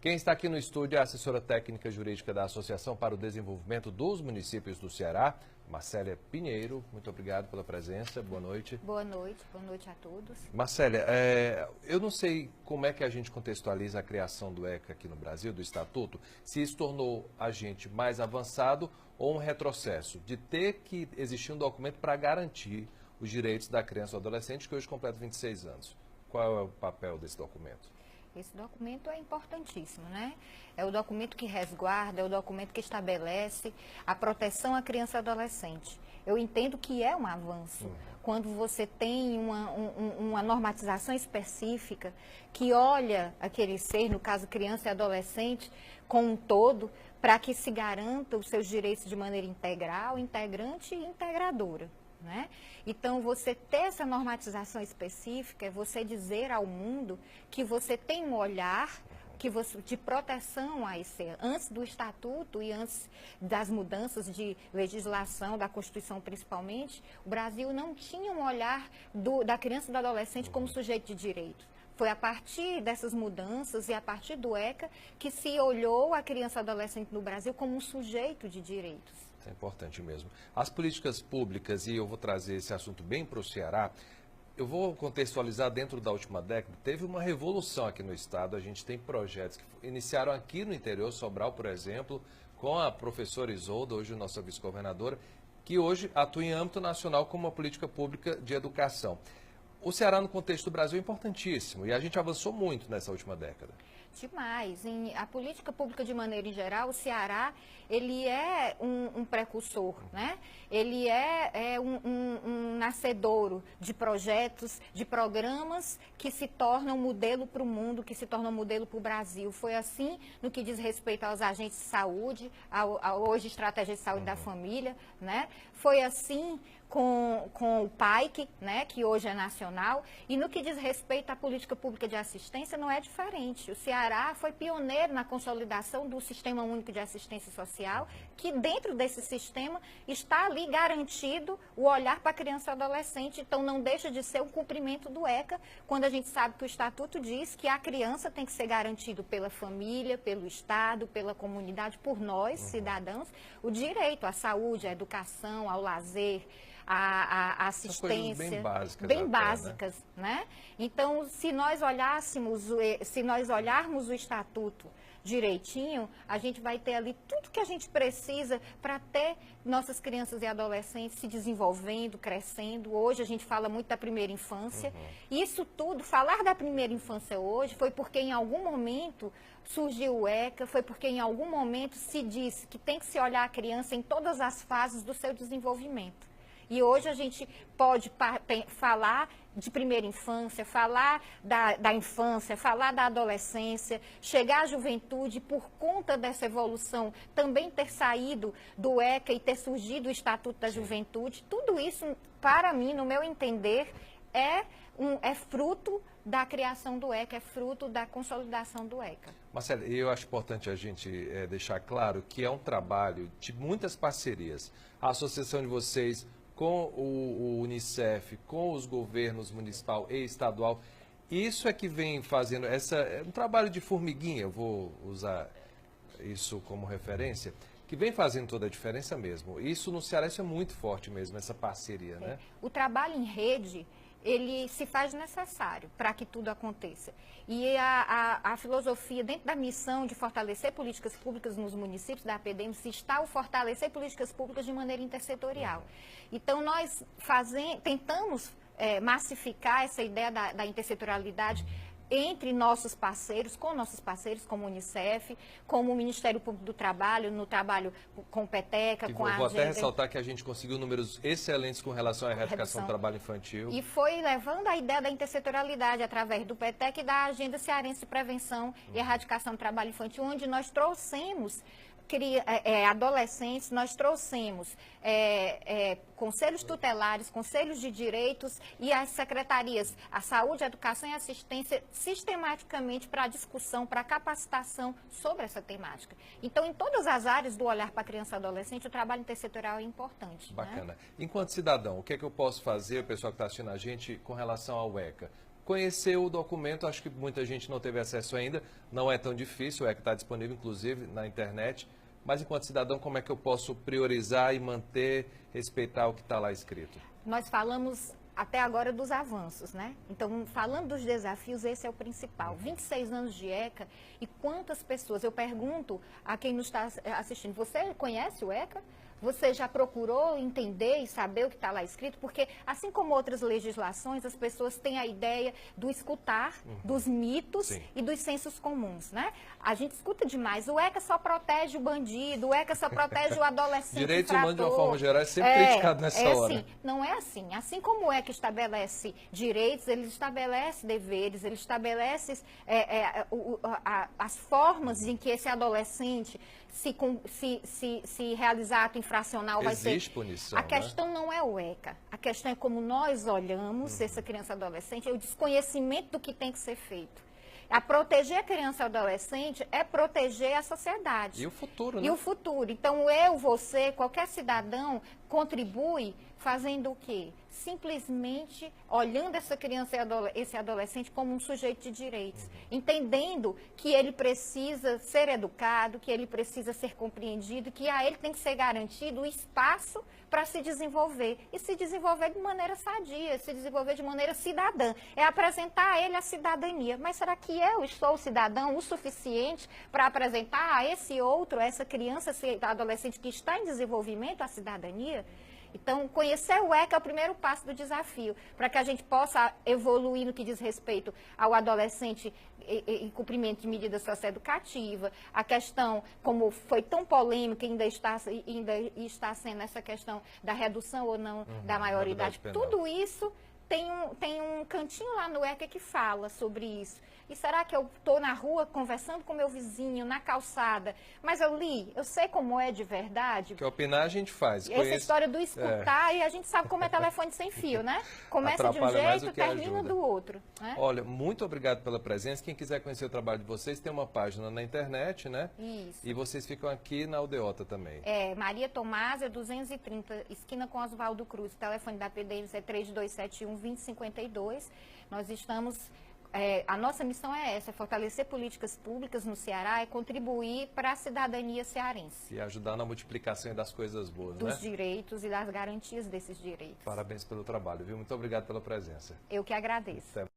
Quem está aqui no estúdio é a assessora técnica jurídica da Associação para o Desenvolvimento dos Municípios do Ceará, Marcélia Pinheiro. Muito obrigado pela presença. Boa noite. Boa noite a todos. Marcélia, eu não sei como é que a gente contextualiza a criação do ECA aqui no Brasil, do Estatuto, se isso tornou a gente mais avançado ou um retrocesso, de ter que existir um documento para garantir os direitos da criança ou adolescente que hoje completa 26 anos. Qual é o papel desse documento? Esse documento é importantíssimo, né? É o documento que resguarda, é o documento que estabelece a proteção à criança e adolescente. Eu entendo que é um avanço quando você tem uma normatização específica que olha aquele ser, no caso criança e adolescente, como um todo, para que se garanta os seus direitos de maneira integral, integrante e integradora. Né? Então, você ter essa normatização específica é você dizer ao mundo que você tem um olhar de proteção a esse, antes do Estatuto e antes das mudanças de legislação, da Constituição principalmente, o Brasil não tinha um olhar da criança e do adolescente como sujeito de direitos. Foi a partir dessas mudanças e a partir do ECA que se olhou a criança e adolescente no Brasil como um sujeito de direitos. Isso é importante mesmo. As políticas públicas, e eu vou trazer esse assunto bem para o Ceará, eu vou contextualizar dentro da última década, teve uma revolução aqui no estado, a gente tem projetos que iniciaram aqui no interior, Sobral, por exemplo, com a professora Isolda, hoje nossa vice-governadora, que hoje atua em âmbito nacional como uma política pública de educação. O Ceará, no contexto do Brasil, é importantíssimo e a gente avançou muito nessa última década. Demais. A política pública, de maneira em geral, o Ceará, ele é um precursor, né? Ele é um nascedouro de projetos, de programas que se tornam modelo para o mundo, que se tornam modelo para o Brasil. Foi assim no que diz respeito aos agentes de saúde, hoje Estratégia de Saúde da Família, né? Foi assim com o PAIC, né, que hoje é nacional, e no que diz respeito à política pública de assistência não é diferente. O Ceará foi pioneiro na consolidação do Sistema Único de Assistência Social, que dentro desse sistema está ali garantido o olhar para a criança e adolescente, então não deixa de ser um cumprimento do ECA, quando a gente sabe que o Estatuto diz que a criança tem que ser garantido pela família, pelo Estado, pela comunidade, por nós, cidadãos, o direito à saúde, à educação, ao lazer, a assistência, bem básicas, né? Então, se nós olharmos o Estatuto direitinho, a gente vai ter ali tudo que a gente precisa para ter nossas crianças e adolescentes se desenvolvendo, crescendo. Hoje a gente fala muito da primeira infância. Isso tudo, falar da primeira infância hoje, foi porque em algum momento surgiu o ECA, foi porque em algum momento se disse que tem que se olhar a criança em todas as fases do seu desenvolvimento. E hoje a gente pode falar de primeira infância, falar da infância, falar da adolescência, chegar à juventude, por conta dessa evolução, também ter saído do ECA e ter surgido o Estatuto da Juventude. Tudo isso, para mim, no meu entender, é fruto da criação do ECA, é fruto da consolidação do ECA. Marcelo, eu acho importante a gente deixar claro que é um trabalho de muitas parcerias. A associação de vocês com o Unicef, com os governos municipal e estadual, isso é que vem fazendo, é um trabalho de formiguinha, eu vou usar isso como referência, que vem fazendo toda a diferença mesmo. Isso no Ceará isso é muito forte mesmo, essa parceria, né? O trabalho em rede, ele se faz necessário para que tudo aconteça. E a filosofia, dentro da missão de fortalecer políticas públicas nos municípios da APDEMS, está o fortalecer políticas públicas de maneira intersetorial. Então, nós tentamos massificar essa ideia da intersetorialidade entre nossos parceiros, com nossos parceiros, como o Unicef, como o Ministério Público do Trabalho, no trabalho com o PETECA, com a Vou agenda... até ressaltar que a gente conseguiu números excelentes com relação à erradicação do trabalho infantil. E foi levando a ideia da intersetorialidade através do PETEC e da Agenda Cearense de Prevenção e Erradicação do Trabalho Infantil, onde nós trouxemos adolescentes, nós trouxemos conselhos tutelares, conselhos de direitos e as secretarias, a saúde, a educação e a assistência, sistematicamente para a discussão, para a capacitação sobre essa temática. Então, em todas as áreas do olhar para a criança e adolescente, o trabalho intersetorial é importante. Bacana. Né? Enquanto cidadão, o que é que eu posso fazer, o pessoal que está assistindo a gente, com relação ao ECA? conhecer o documento. Acho que muita gente não teve acesso ainda, não é tão difícil, o ECA está disponível inclusive na internet. Mas enquanto cidadão, como é que eu posso priorizar e manter, respeitar o que está lá escrito? Nós falamos até agora dos avanços, né? Então, falando dos desafios, esse é o principal. 26 anos de ECA e quantas pessoas, eu pergunto a quem nos está assistindo, você conhece o ECA? Você já procurou entender e saber o que está lá escrito? Porque, assim como outras legislações, as pessoas têm a ideia do escutar, dos mitos Sim. e dos sensos comuns, né? A gente escuta demais. O ECA só protege o bandido, o ECA só protege o adolescente Direitos infrator. humanos, de uma forma geral, é sempre criticado nessa hora. Assim, não é assim. Assim como o ECA estabelece direitos, ele estabelece deveres, ele estabelece as formas em que esse adolescente se realizar ato infracional vai ser... Existe punição, A questão não é o ECA, a questão é como nós olhamos essa criança e adolescente, é o desconhecimento do que tem que ser feito. A proteger a criança e adolescente é proteger a sociedade. E o futuro, né? E o futuro. Então, eu, você, qualquer cidadão contribui fazendo o quê? Simplesmente olhando essa criança e esse adolescente como um sujeito de direitos, entendendo que ele precisa ser educado, que ele precisa ser compreendido, que a ele tem que ser garantido o espaço para se desenvolver, e se desenvolver de maneira sadia, se desenvolver de maneira cidadã, é apresentar a ele a cidadania. Mas será que eu estou cidadão o suficiente para apresentar a esse outro, a essa criança, esse adolescente que está em desenvolvimento, a cidadania? Então, conhecer o ECA é o primeiro passo do desafio, para que a gente possa evoluir no que diz respeito ao adolescente em cumprimento de medidas socioeducativas, a questão, como foi tão polêmica, ainda está sendo essa questão da redução ou não da maioridade. Tudo isso tem um cantinho lá no ECA que fala sobre isso. E será que eu estou na rua conversando com meu vizinho, na calçada, mas eu li, eu sei como é de verdade? Que opinar a gente faz. Essa história do escutar, e a gente sabe como é telefone sem fio, né? Começa de um jeito, termina do outro. Né? Olha, muito obrigado pela presença. Quem quiser conhecer o trabalho de vocês, tem uma página na internet, né? Isso. E vocês ficam aqui na Aldeota também. Maria Tomásia, 230, esquina com Oswaldo Cruz. O telefone da PDMs é 3271-2052. Nós estamos... a nossa missão é essa, é fortalecer políticas públicas no Ceará, é contribuir para a cidadania cearense. E ajudar na multiplicação das coisas boas, né? Dos direitos e das garantias desses direitos. Parabéns pelo trabalho, viu? Muito obrigado pela presença. Eu que agradeço.